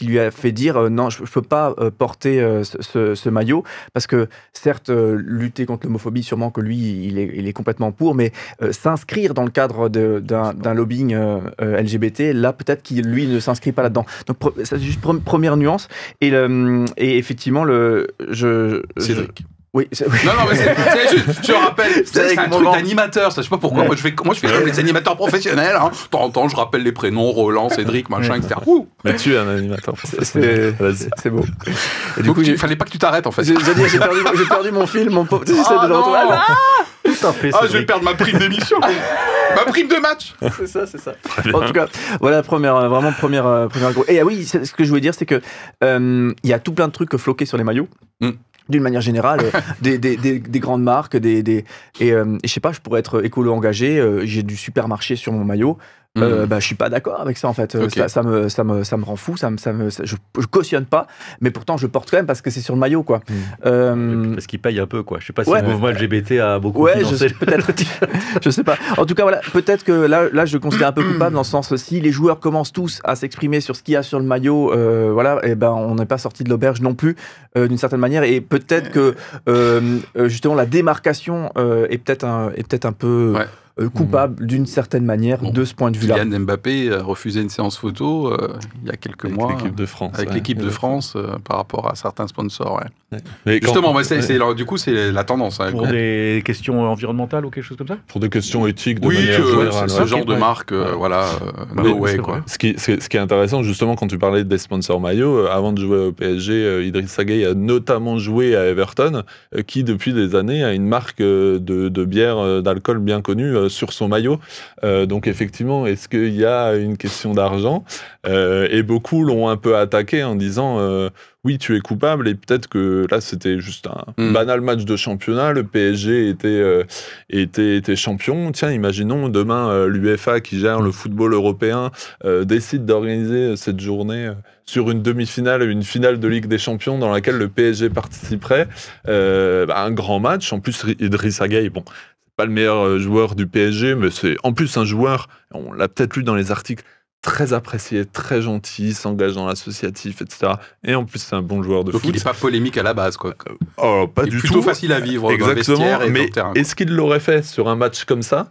lui a fait dire non, je ne peux pas porter ce maillot. Parce que, certes, lutter contre l'homophobie, sûrement que lui, il est complètement pour. Mais s'inscrire dans le cadre d'un lobbying LGBT, là, peut-être qu'il, lui, ne s'inscrit pas là-dedans. Donc, c'est juste première nuance. Et effectivement, Cédric. Oui, non, mais c'est juste, je rappelle, c'est un truc d'animateur, ça, je sais pas pourquoi, moi je fais comme les animateurs professionnels, hein. De temps en temps, je rappelle les prénoms, Roland, Cédric, machin, etc. Mais tu es un animateur professionnel. C'est beau. Et du coup, il fallait pas que tu t'arrêtes, en fait. J'ai perdu mon film, mon pauvre. Tout à fait. Je vais perdre ma prime d'émission. Ma prime de match. C'est ça. En tout cas, voilà, première gros. Et oui, ce que je voulais dire, c'est que il y a tout plein de trucs floqués sur les maillots. D'une manière générale, des grandes marques, et je sais pas, je pourrais être écolo engagé, j'ai du supermarché sur mon maillot. Je suis pas d'accord avec ça en fait. Ça me rend fou, je cautionne pas, mais pourtant je porte quand même parce que c'est sur le maillot quoi. Parce qu'il paye un peu quoi. Je sais pas si le mouvement LGBT a beaucoup financé. Peut-être, je sais pas. En tout cas voilà, peut-être que là je le considère un peu coupable dans le sens si les joueurs commencent tous à s'exprimer sur ce qu'il y a sur le maillot, on n'est pas sorti de l'auberge non plus d'une certaine manière et peut-être que justement la démarcation est peut-être un peu coupable d'une certaine manière de ce point de vue-là. Kylian Mbappé a refusé une séance photo il y a quelques mois avec l'équipe de France par rapport à certains sponsors. Mais justement, du coup, c'est la tendance. Pour des questions environnementales ou quelque chose comme ça. Pour des questions éthiques de manière générale. Ce genre de marque, no way. Quoi. Ce qui est intéressant, justement, quand tu parlais des sponsors maillots, avant de jouer au PSG, Idrissa Gueye a notamment joué à Everton, qui depuis des années a une marque de bière, d'alcool bien connue sur son maillot. Donc effectivement, est-ce qu'il y a une question d'argent et beaucoup l'ont un peu attaqué en disant oui, tu es coupable, et peut-être que là, c'était juste un banal match de championnat, le PSG était champion. Tiens, imaginons demain, l'UEFA qui gère le football européen décide d'organiser cette journée sur une demi-finale, une finale de Ligue des Champions dans laquelle le PSG participerait. Un grand match, en plus Idrissa Gueye, bon, c'est pas le meilleur joueur du PSG, mais c'est en plus un joueur, on l'a peut-être lu dans les articles, très apprécié, très gentil, s'engage dans l'associatif, etc. Et en plus, c'est un bon joueur de foot. Donc il n'est pas polémique à la base, quoi. Pas du tout. Plutôt facile à vivre. Exactement. Dans le mais terrain, est-ce qu'il l'aurait fait sur un match comme ça,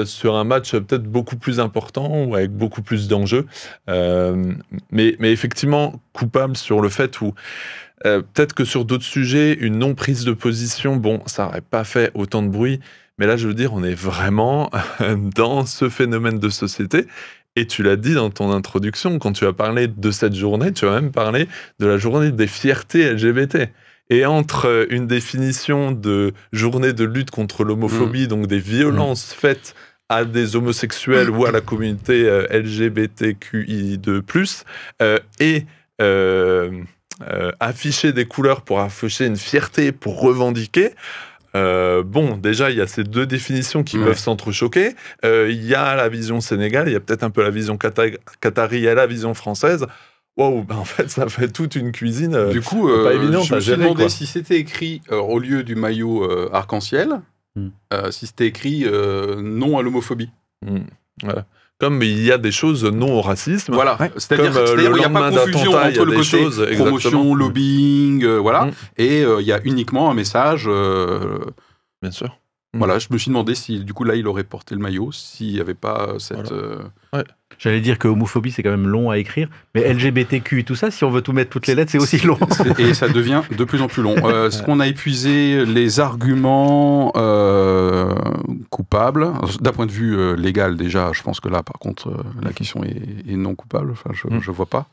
sur un match peut-être beaucoup plus important ou avec beaucoup plus d'enjeux, mais effectivement coupable sur le fait où peut-être que sur d'autres sujets, une non prise de position, bon, ça n'aurait pas fait autant de bruit. Mais là, je veux dire, on est vraiment dans ce phénomène de société. Et tu l'as dit dans ton introduction, quand tu as parlé de cette journée, tu as même parlé de la journée des fiertés LGBT. Et entre une définition de journée de lutte contre l'homophobie, donc des violences faites à des homosexuels ou à la communauté LGBTQI2+, et afficher des couleurs pour afficher une fierté, pour revendiquer, déjà, il y a ces deux définitions qui peuvent s'entrechoquer. Il y a la vision sénégale, il y a peut-être un peu la vision qatari et la vision française. Wow, en fait, ça fait toute une cuisine. Du coup, pas évidente je me suis demandé si c'était écrit au lieu du maillot arc-en-ciel, si c'était écrit non à l'homophobie. Comme il y a des choses non au racisme. Voilà, c'est-à-dire qu'il n'y a pas de confusion entre le côté promotion, lobbying, et il y a uniquement un message. Bien sûr. Voilà, je me suis demandé si, du coup, là, il aurait porté le maillot, s'il n'y avait pas cette... J'allais dire que homophobie, c'est quand même long à écrire, mais LGBTQ et tout ça, si on veut tout mettre toutes les lettres, c'est aussi long. Et ça devient de plus en plus long. Est-ce qu'on a épuisé les arguments coupables? D'un point de vue légal, déjà, je pense que là, par contre, la question est non coupable. Enfin, je ne vois pas.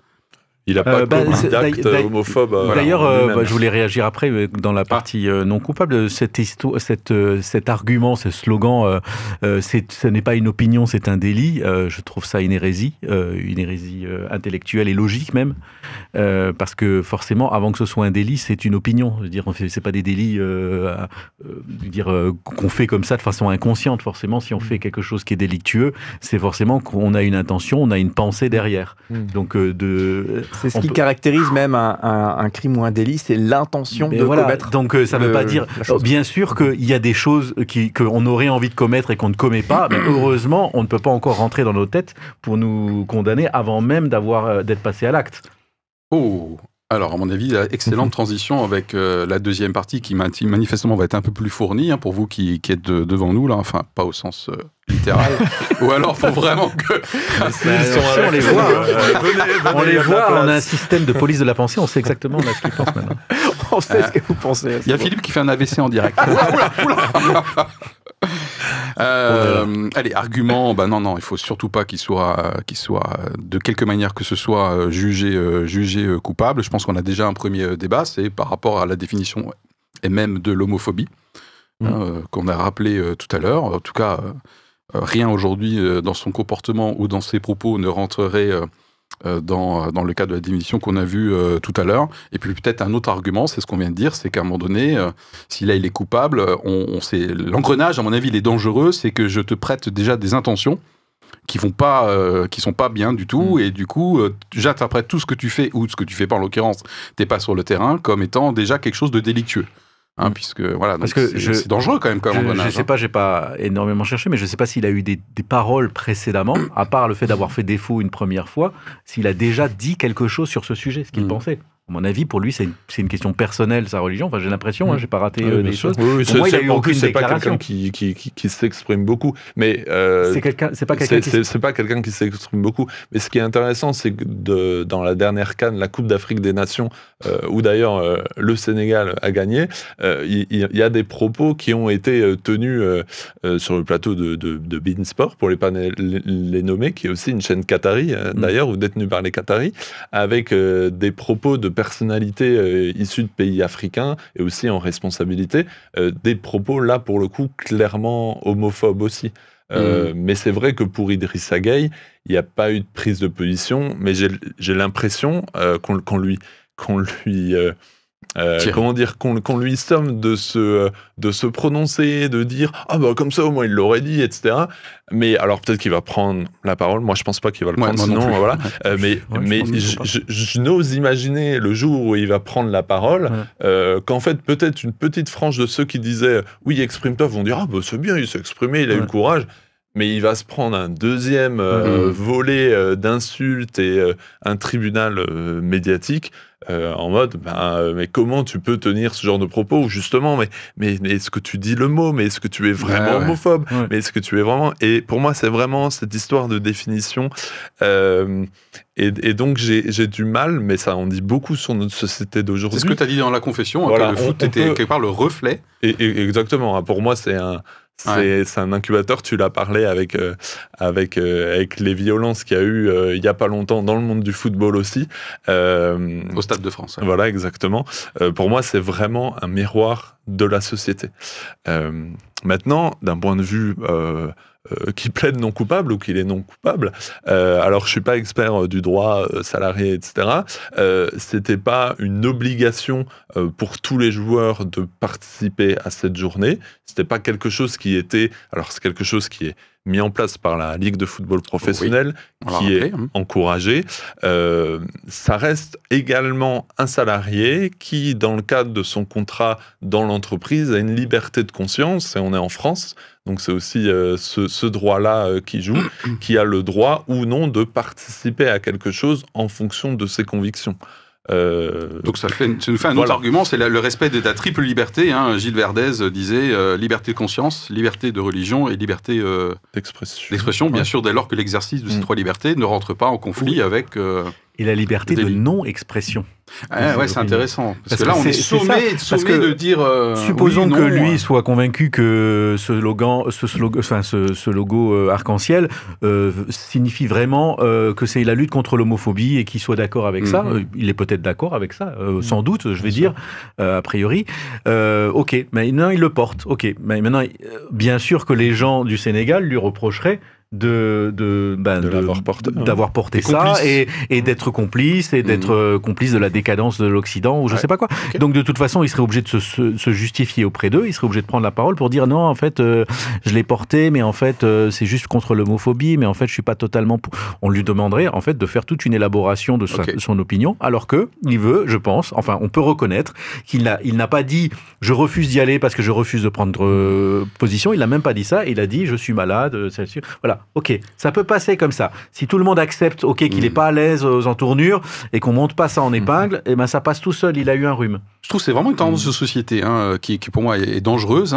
Il n'a pas commis d'acte homophobe. D'ailleurs, je voulais réagir après dans la partie non coupable. Cet argument, ce slogan, ce n'est pas une opinion, c'est un délit. Je trouve ça une hérésie intellectuelle et logique même, parce que forcément, avant que ce soit un délit, c'est une opinion. Je veux dire, c'est pas des délits qu'on fait comme ça de façon inconsciente. Forcément, si on fait quelque chose qui est délictueux, c'est forcément qu'on a une intention, on a une pensée derrière. Donc c'est ce qui caractérise même un crime ou un délit, c'est l'intention de commettre. Donc ça ne veut pas dire... Bien sûr qu'il y a des choses qu'on aurait envie de commettre et qu'on ne commet pas, mais heureusement, on ne peut pas encore rentrer dans nos têtes pour nous condamner avant même d'être passé à l'acte. Oh, alors à mon avis, excellente transition avec la deuxième partie qui manifestement va être un peu plus fournie pour vous qui êtes devant nous, là, enfin pas au sens... littéral, ou alors faut vraiment que... on les voit, on les voit, on a un système de police de la pensée, on sait exactement ce qu'ils pensent maintenant. On sait ce que vous pensez. Il y a Philippe qui fait un AVC en direct. Allez, argument, non, il faut surtout pas qu'il soit de quelque manière que ce soit jugé coupable. Je pense qu'on a déjà un premier débat, c'est par rapport à la définition et même de l'homophobie, qu'on a rappelé tout à l'heure. En tout cas... rien aujourd'hui dans son comportement ou dans ses propos ne rentrerait dans le cadre de la définition qu'on a vue tout à l'heure. Et puis peut-être un autre argument, c'est ce qu'on vient de dire, c'est qu'à un moment donné, si là il est coupable, l'engrenage, à mon avis, il est dangereux, c'est que je te prête déjà des intentions qui sont pas bien du tout, et du coup, j'interprète tout ce que tu fais, ou ce que tu fais pas en l'occurrence, t'es pas sur le terrain, comme étant déjà quelque chose de délictueux. Puisque voilà, c'est dangereux quand même comme engrenage. Je sais pas, j'ai pas énormément cherché, mais je sais pas s'il a eu des paroles précédemment, à part le fait d'avoir fait défaut une première fois, s'il a déjà dit quelque chose sur ce sujet, ce qu'il pensait. À mon avis, pour lui, c'est une question personnelle, sa religion. Enfin, j'ai l'impression, j'ai pas raté des choses. Oui, pour moi, il a eu aucune déclaration. C'est pas quelqu'un qui s'exprime beaucoup, mais c'est pas quelqu'un qui s'exprime beaucoup. Mais ce qui est intéressant, c'est que dans la dernière CAN, la Coupe d'Afrique des Nations, où d'ailleurs le Sénégal a gagné, il y a des propos qui ont été tenus sur le plateau de beIN Sport, pour les nommer, qui est aussi une chaîne qatari, d'ailleurs, ou détenue par les Qataris, avec des propos de personnalités issues de pays africains et aussi en responsabilité, des propos là pour le coup clairement homophobes aussi. Mais c'est vrai que pour Idrissa Gueye, il n'y a pas eu de prise de position, mais j'ai l'impression qu'on lui somme de se prononcer, de dire « Ah bah comme ça au moins il l'aurait dit », etc. Mais alors peut-être qu'il va prendre la parole, moi je pense pas qu'il va le prendre, sinon voilà. Mais je n'ose imaginer le jour où il va prendre la parole, qu'en fait peut-être une petite frange de ceux qui disaient « Oui, exprime-toi » vont dire « Ah bah c'est bien, il s'est exprimé, il a eu le courage ». Mais il va se prendre un deuxième volet d'insultes et un tribunal médiatique en mode mais comment tu peux tenir ce genre de propos, ou justement mais est-ce que tu dis le mot, mais est-ce que tu es vraiment homophobe, mais est-ce que tu es vraiment... Et pour moi c'est vraiment cette histoire de définition et donc j'ai du mal, mais ça en dit beaucoup sur notre société d'aujourd'hui. C'est ce que tu as dit dans la confession, voilà, que le foot était quelque part le reflet. Exactement, pour moi c'est un incubateur. Tu l'as parlé avec les violences qu'il y a eu il n'y a pas longtemps dans le monde du football aussi. Au Stade de France. Voilà, exactement. Pour moi, c'est vraiment un miroir de la société. Maintenant, d'un point de vue qui plaide non coupable ou qu'il est non coupable, alors je suis pas expert du droit salarié, etc. C'était pas une obligation pour tous les joueurs de participer à cette journée. C'était pas quelque chose qui était... Alors c'est quelque chose qui est mis en place par la Ligue de football professionnel, qui est encouragé. Ça reste également un salarié qui, dans le cadre de son contrat dans l'entreprise, a une liberté de conscience, et on est en France, donc c'est aussi ce droit-là qui joue, qui a le droit ou non de participer à quelque chose en fonction de ses convictions. Donc ça nous fait un autre argument, c'est le respect de ta triple liberté. Gilles Verdez disait liberté de conscience, liberté de religion et liberté d'expression, bien sûr, dès lors que l'exercice de ces trois libertés ne rentre pas en conflit avec... Et la liberté de non-expression. Ah, ouais, c'est intéressant. Parce que là, on est sommé que de dire. Supposons oui, non, que lui soit convaincu que ce logo arc-en-ciel signifie vraiment que c'est la lutte contre l'homophobie et qu'il soit d'accord avec ça. Il est peut-être d'accord avec ça, sans doute, je vais dire, a priori. Ok, maintenant il le porte. Ok, mais maintenant, bien sûr que les gens du Sénégal lui reprocheraient d'avoir porté ça et d'être complice et d'être complice de la décadence de l'Occident ou je sais pas quoi. Okay. Donc de toute façon, il serait obligé de se justifier auprès d'eux, il serait obligé de prendre la parole pour dire non, en fait, je l'ai porté, mais en fait, c'est juste contre l'homophobie, mais en fait, je suis pas totalement... On lui demanderait, en fait, de faire toute une élaboration de son opinion, alors que il veut, je pense, enfin, on peut reconnaître qu'il n'a pas dit « je refuse d'y aller parce que je refuse de prendre position », il n'a même pas dit ça, il a dit « je suis malade », voilà. Ok, ça peut passer comme ça. Si tout le monde accepte, qu'il n'est pas à l'aise aux entournures et qu'on monte pas ça en épingle, et ben ça passe tout seul. Il a eu un rhume. Je trouve que c'est vraiment une tendance de société qui pour moi est dangereuse.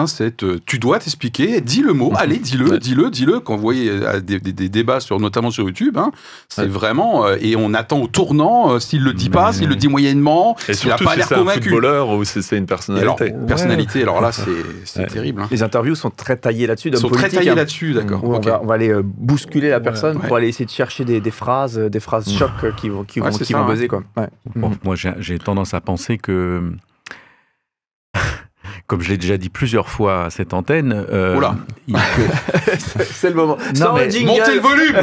Tu dois t'expliquer, dis le mot, allez, dis-le. Quand vous voyez des débats notamment sur YouTube, c'est vraiment et on attend au tournant s'il le dit pas, s'il le dit moyennement, s'il n'a pas l'air convaincu. C'est un footballeur ou c'est une personnalité. Alors là, c'est terrible. Les interviews sont très taillées là-dessus. Ils sont très taillées là-dessus, d'accord. On va aller bousculer la personne pour aller essayer de chercher des phrases chocs qui vont buzzer, quoi. Ouais. Bon, moi, j'ai tendance à penser que, comme je l'ai déjà dit plusieurs fois à cette antenne, c'est le moment. Montez le volume.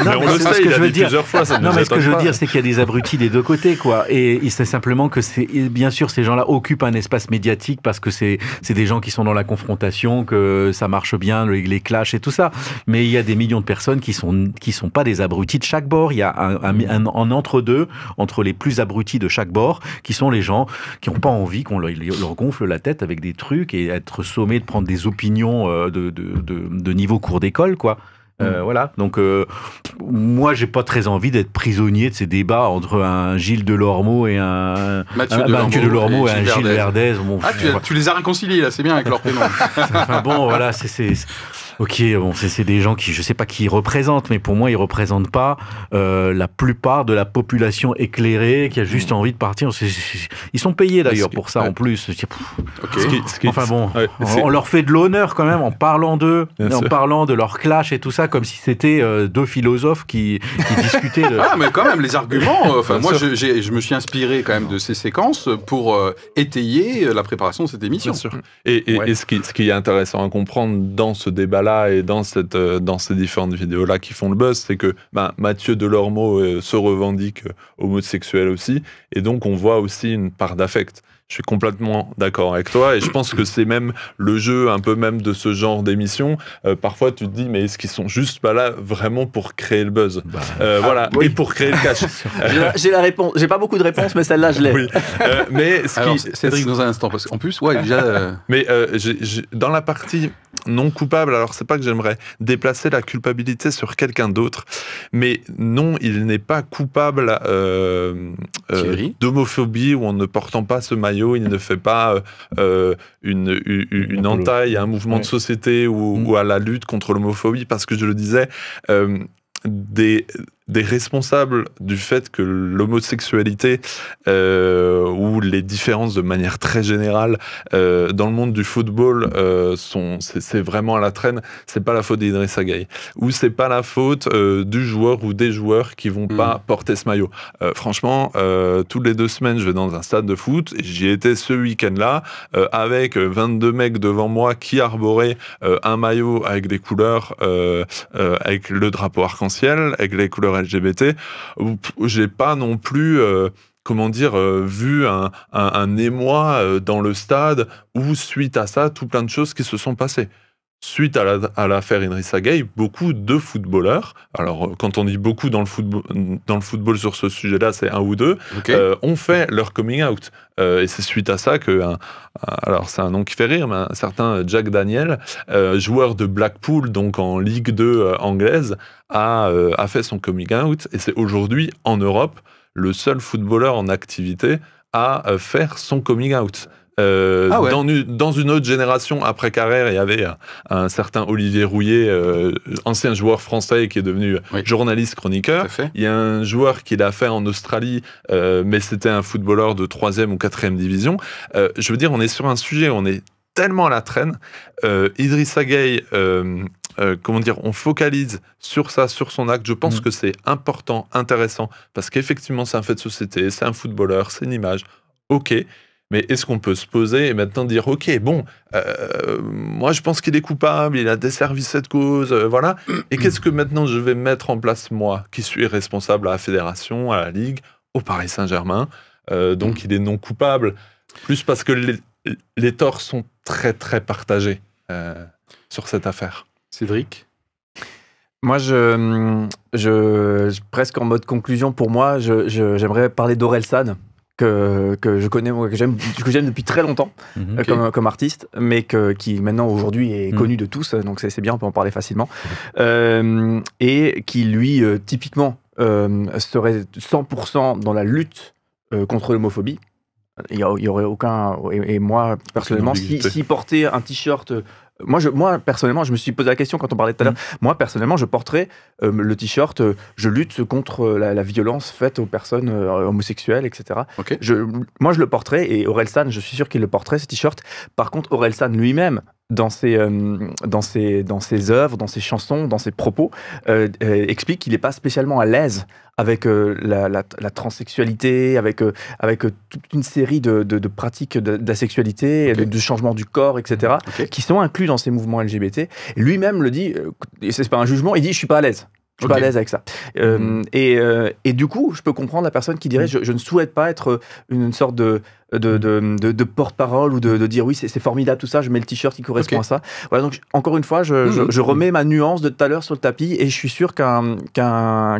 Non, mais on le sait, il a dit plusieurs fois. Ce que je veux dire, c'est qu'il y a des abrutis des deux côtés, quoi. Et c'est simplement que bien sûr, ces gens-là occupent un espace médiatique parce que c'est des gens qui sont dans la confrontation, que ça marche bien, les clashs et tout ça. Mais il y a des millions de personnes qui sont pas des abrutis de chaque bord. Il y a un entre-deux, entre les plus abrutis de chaque bord, qui sont les gens qui n'ont pas envie qu'on leur gonfle la tête avec des trucs et être sommé de prendre des opinions de niveau cours d'école, quoi. Voilà, donc moi j'ai pas très envie d'être prisonnier de ces débats entre un Gilles Delormeau et un Mathieu Delormeau et un Gilles Verdez. Bon, tu les as réconciliés là, c'est bien avec leur prénom. Enfin bon, voilà, Ok, bon, c'est des gens qui, je sais pas qui ils représentent, mais pour moi, ils représentent pas la plupart de la population éclairée qui a juste envie de partir. Ils sont payés d'ailleurs pour ça en plus. Enfin bon, on leur fait de l'honneur quand même en parlant d'eux, en parlant de leur clash et tout ça, comme si c'était deux philosophes qui discutaient. Ah, mais quand même, les arguments. Moi, je me suis inspiré quand même de ces séquences pour étayer la préparation de cette émission. Bien sûr. Et ce qui est intéressant à comprendre dans ce débat-là et dans ces différentes vidéos-là qui font le buzz, c'est que Mathieu Delormeau se revendique homosexuel aussi, et donc on voit aussi une part d'affect. Je suis complètement d'accord avec toi, et je pense que c'est même le jeu un peu même de ce genre d'émission. Parfois, tu te dis, mais est-ce qu'ils sont juste pas là vraiment pour créer le buzz et pour créer le cash. J'ai la réponse. J'ai pas beaucoup de réponses, mais celle-là, je l'ai. Oui. Mais Cédric, dans un instant, parce qu'en plus, déjà. Mais dans la partie non coupable, alors c'est pas que j'aimerais déplacer la culpabilité sur quelqu'un d'autre, mais non, il n'est pas coupable d'homophobie ou en ne portant pas ce maillot. Il ne fait pas une entaille à un mouvement de société ou à la lutte contre l'homophobie, parce que je le disais, des responsables du fait que l'homosexualité ou les différences de manière très générale dans le monde du football c'est vraiment à la traîne. C'est pas la faute d'Idrissa Gueye, ou c'est pas la faute du joueur ou des joueurs qui vont pas porter ce maillot. Franchement, toutes les 2 semaines je vais dans un stade de foot, et j'y étais ce week-end-là avec 22 mecs devant moi qui arboraient un maillot avec des couleurs avec le drapeau arc-en-ciel, avec les couleurs LGBT. J'ai pas non plus vu un émoi dans le stade, où suite à ça, tout plein de choses qui se sont passées. Suite à l'affaire Idrissa Gueye, beaucoup de footballeurs, alors quand on dit beaucoup dans le football sur ce sujet-là, c'est 1 ou 2, ont fait leur coming out. Et c'est suite à ça que, alors c'est un nom qui fait rire, mais un certain Jack Daniel, joueur de Blackpool, donc en Ligue 2 anglaise, a fait son coming out, et c'est aujourd'hui en Europe le seul footballeur en activité à faire son coming out. Dans une autre génération, après Carrère, il y avait un certain Olivier Rouillet, ancien joueur français qui est devenu journaliste chroniqueur. Il y a un joueur qui l'a fait en Australie, mais c'était un footballeur de 3e ou 4e division. Je veux dire, on est sur un sujet, on est tellement à la traîne. Idrissa Gueye, on focalise sur ça, sur son acte. Je pense que c'est important, intéressant, parce qu'effectivement, c'est un fait de société, c'est un footballeur, c'est une image. Ok. Mais est-ce qu'on peut se poser et maintenant dire, ok, bon, moi je pense qu'il est coupable, il a desservi cette cause, voilà. Et qu'est-ce que maintenant je vais mettre en place, moi, qui suis responsable à la fédération, à la Ligue, au Paris Saint-Germain, donc il est non coupable, plus parce que les torts sont très très partagés sur cette affaire. Cédric ? Moi, presque en mode conclusion, pour moi, j'aimerais parler d'Orelsan, que je connais, que j'aime depuis très longtemps comme artiste, mais qui maintenant aujourd'hui est connu de tous, donc c'est bien, on peut en parler facilement, et qui lui typiquement serait 100% dans la lutte contre l'homophobie. Il y aurait aucun, et moi personnellement, si porter un t-shirt, moi personnellement, je me suis posé la question quand on parlait tout à l'heure. Moi personnellement, je porterais le t-shirt, je lutte contre la violence faite aux personnes homosexuelles, etc. Okay. Moi je le porterais, et Orelsan, je suis sûr qu'il le porterait, ce t-shirt. Par contre, Orelsan lui-même, dans ses œuvres, dans ses chansons, dans ses propos, explique qu'il n'est pas spécialement à l'aise avec la transsexualité, avec toute une série de pratiques d'asexualité, de changement du corps, etc., qui sont inclus dans ces mouvements LGBT. Et lui-même le dit, et c'est pas un jugement, il dit « je suis pas à l'aise ». Je suis pas à l'aise avec ça. Et du coup, je peux comprendre la personne qui dirait je ne souhaite pas être une sorte de porte-parole ou de dire oui, c'est formidable tout ça, je mets le t-shirt qui correspond à ça. Voilà, donc encore une fois, je remets ma nuance de tout à l'heure sur le tapis, et je suis sûr qu'un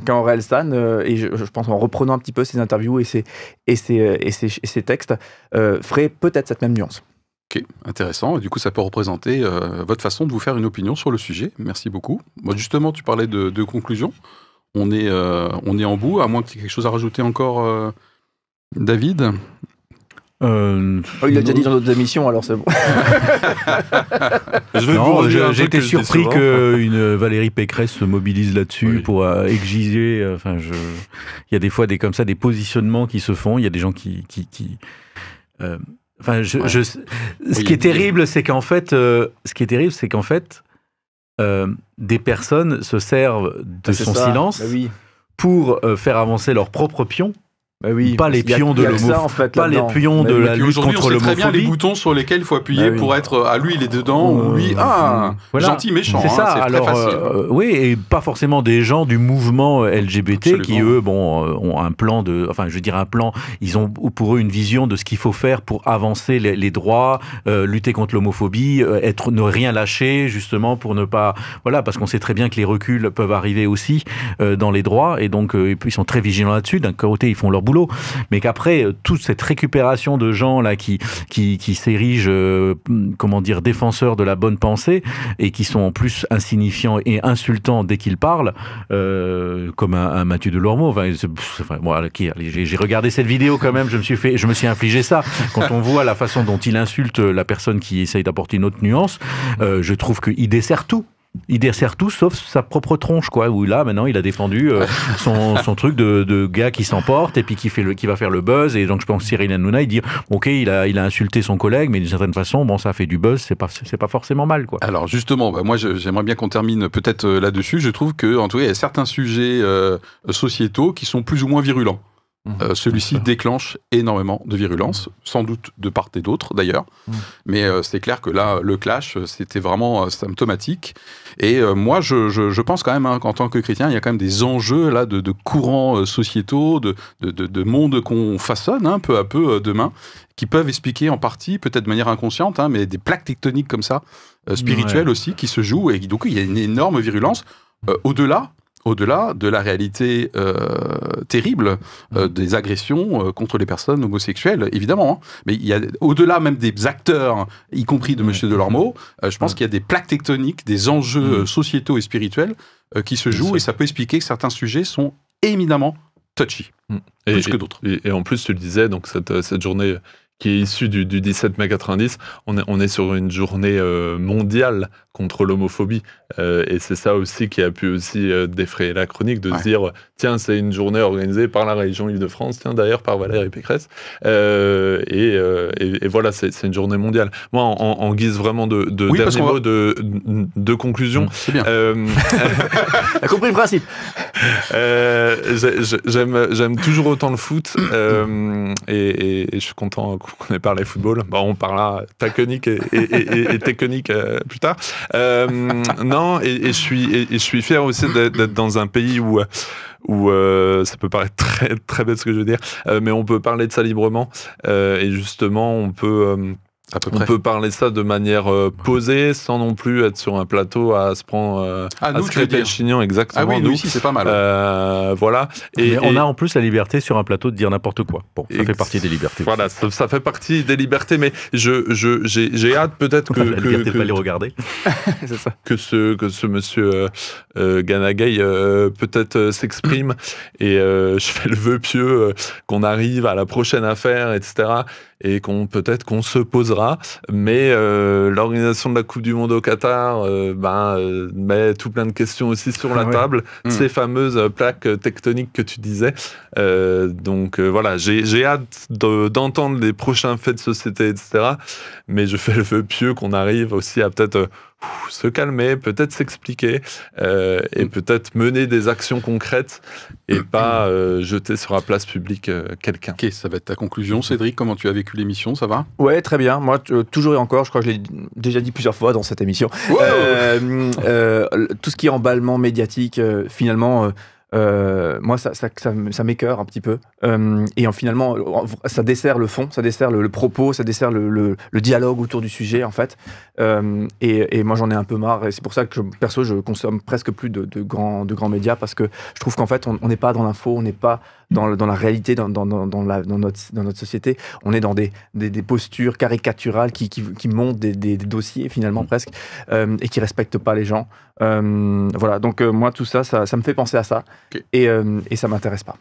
Orelsan, et je pense en reprenant un petit peu ses interviews et ses textes, ferait peut-être cette même nuance. Ok, intéressant. Et du coup, ça peut représenter votre façon de vous faire une opinion sur le sujet. Merci beaucoup. Moi, justement, tu parlais de conclusion. On est en bout, à moins que tu aies quelque chose à rajouter encore, David. Il l'a déjà dit dans d'autres émissions, alors c'est bon. J'ai été surpris qu'une Valérie Pécresse se mobilise là-dessus pour exiger. Enfin, il y a des fois des positionnements qui se font. Il y a des gens qui ce qui est terrible, c'est qu'en fait, des personnes se servent de son silence pour faire avancer leurs propres pions. Pas les pions de l'homophobie, pas les pions de la lutte contre l'homophobie. On sait très bien les boutons sur lesquels il faut appuyer pour être lui il est dedans ou lui gentil méchant. C'est ça. Alors très facile. Et pas forcément des gens du mouvement LGBT qui eux ont un plan un plan. Ils ont pour eux une vision de ce qu'il faut faire pour avancer les droits, lutter contre l'homophobie, ne rien lâcher justement pour ne pas parce qu'on sait très bien que les reculs peuvent arriver aussi dans les droits, et donc ils sont très vigilants là-dessus. D'un côté ils font leur boulot, mais qu'après toute cette récupération de gens là qui s'érigent défenseurs de la bonne pensée et qui sont en plus insignifiants et insultants dès qu'ils parlent, comme un Mathieu Delormeau. J'ai regardé cette vidéo quand même, je me suis infligé ça. Quand on voit la façon dont il insulte la personne qui essaye d'apporter une autre nuance, je trouve qu'il dessert tout. Il dessert tout sauf sa propre tronche, où là maintenant il a défendu son truc de gars qui s'emporte et puis qui va faire le buzz. Et donc je pense que Cyril Hanouna, il dit ok, il a insulté son collègue, mais d'une certaine façon ça fait du buzz, c'est pas forcément mal Alors justement, moi j'aimerais bien qu'on termine peut-être là-dessus. Je trouve que en tout cas il y a certains sujets sociétaux qui sont plus ou moins virulents. Celui-ci déclenche énormément de virulence, sans doute de part et d'autre d'ailleurs, mais c'est clair que là, le clash, c'était vraiment symptomatique. Et moi, je pense quand même qu'en tant que chrétien, il y a quand même des enjeux là de courants sociétaux, de monde qu'on façonne peu à peu demain, qui peuvent expliquer en partie, peut-être de manière inconsciente, mais des plaques tectoniques comme ça, spirituelles aussi, qui se jouent, et donc il y a une énorme virulence au-delà de la réalité terrible des agressions contre les personnes homosexuelles, évidemment. Mais il y a, au-delà même des acteurs, y compris de M. Delormeau, je pense qu'il y a des plaques tectoniques, des enjeux sociétaux et spirituels qui se jouent, et ça peut expliquer que certains sujets sont éminemment touchy, plus que d'autres. Et en plus, tu le disais, donc cette journée qui est issu du 17 mai 90, on est sur une journée mondiale contre l'homophobie. Et c'est ça aussi qui a pu aussi défrayer la chronique, de se dire, tiens, c'est une journée organisée par la région Île-de-France, tiens, d'ailleurs par Valérie Pécresse. Et voilà, c'est une journée mondiale. Moi, en guise vraiment de dernier mot, de conclusion... c'est bien. T'as compris le principe. J'aime toujours autant le foot, et je suis content qu'on ait parlé football. Bon, on parlera taconique et technique plus tard. Non, et je suis fier aussi d'être dans un pays où ça peut paraître très, très bête ce que je veux dire, mais on peut parler de ça librement, et justement on peut parler de ça de manière posée, sans non plus être sur un plateau à se prendre à se crêper le chignon. Exactement. Ah oui, nous ici, c'est pas mal. Voilà. Mais on a en plus la liberté sur un plateau de dire n'importe quoi. Bon, ça fait partie des libertés. Voilà, ça fait partie des libertés, mais j'ai hâte peut-être la liberté de pas les regarder. C'est ça. que ce monsieur Ganagay peut-être s'exprime, et je fais le vœu pieux qu'on arrive à la prochaine affaire, etc., et peut-être qu'on se posera, mais l'organisation de la Coupe du Monde au Qatar met tout plein de questions aussi sur la table, ces fameuses plaques tectoniques que tu disais. Donc voilà, j'ai hâte d'entendre les prochains faits de société, etc., mais je fais le vœu pieux qu'on arrive aussi à peut-être se calmer, peut-être s'expliquer, et peut-être mener des actions concrètes, et pas jeter sur la place publique quelqu'un. Ok, ça va être ta conclusion. Cédric, comment tu as vécu l'émission, ça va? Ouais, très bien. Moi, toujours et encore, je crois que je l'ai déjà dit plusieurs fois dans cette émission. Tout ce qui est emballement médiatique, finalement... moi, ça m'écœure un petit peu. Et finalement, ça dessert le fond, ça dessert le propos, ça dessert le dialogue autour du sujet, en fait. Et moi, j'en ai un peu marre. Et c'est pour ça que, perso, je consomme presque plus de grands médias, parce que je trouve qu'en fait, on n'est pas dans l'info, on n'est pas dans la réalité, dans notre société. On est dans des postures caricaturales qui montent des dossiers, finalement, presque, et qui respectent pas les gens. Voilà, donc moi, tout ça me fait penser à ça. Okay. Et ça m'intéresse pas.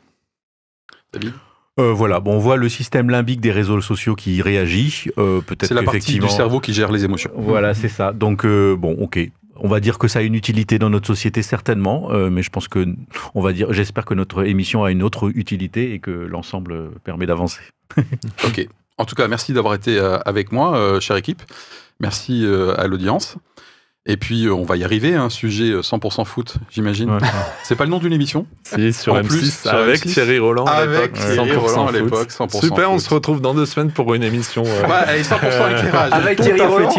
David? Voilà, bon, on voit le système limbique des réseaux sociaux qui réagit. Peut-être c'est la partie du cerveau qui gère les émotions. Voilà, c'est ça. Donc, bon, ok. On va dire que ça a une utilité dans notre société, certainement, mais je pense que, j'espère que notre émission a une autre utilité et que l'ensemble permet d'avancer. Ok. En tout cas, merci d'avoir été avec moi, chère équipe. Merci à l'audience. Et puis, on va y arriver, un sujet 100% foot, j'imagine. Ouais. C'est pas le nom d'une émission? Si, sur M6, avec Thierry Roland à l'époque. Thierry Roland à l'époque, 100% Super, foot. On se retrouve dans 2 semaines pour une émission. Ouais, 100% éclairage. Avec Thierry Roland.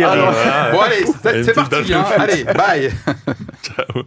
Bon, allez, c'est parti. Allez, bye. Ciao.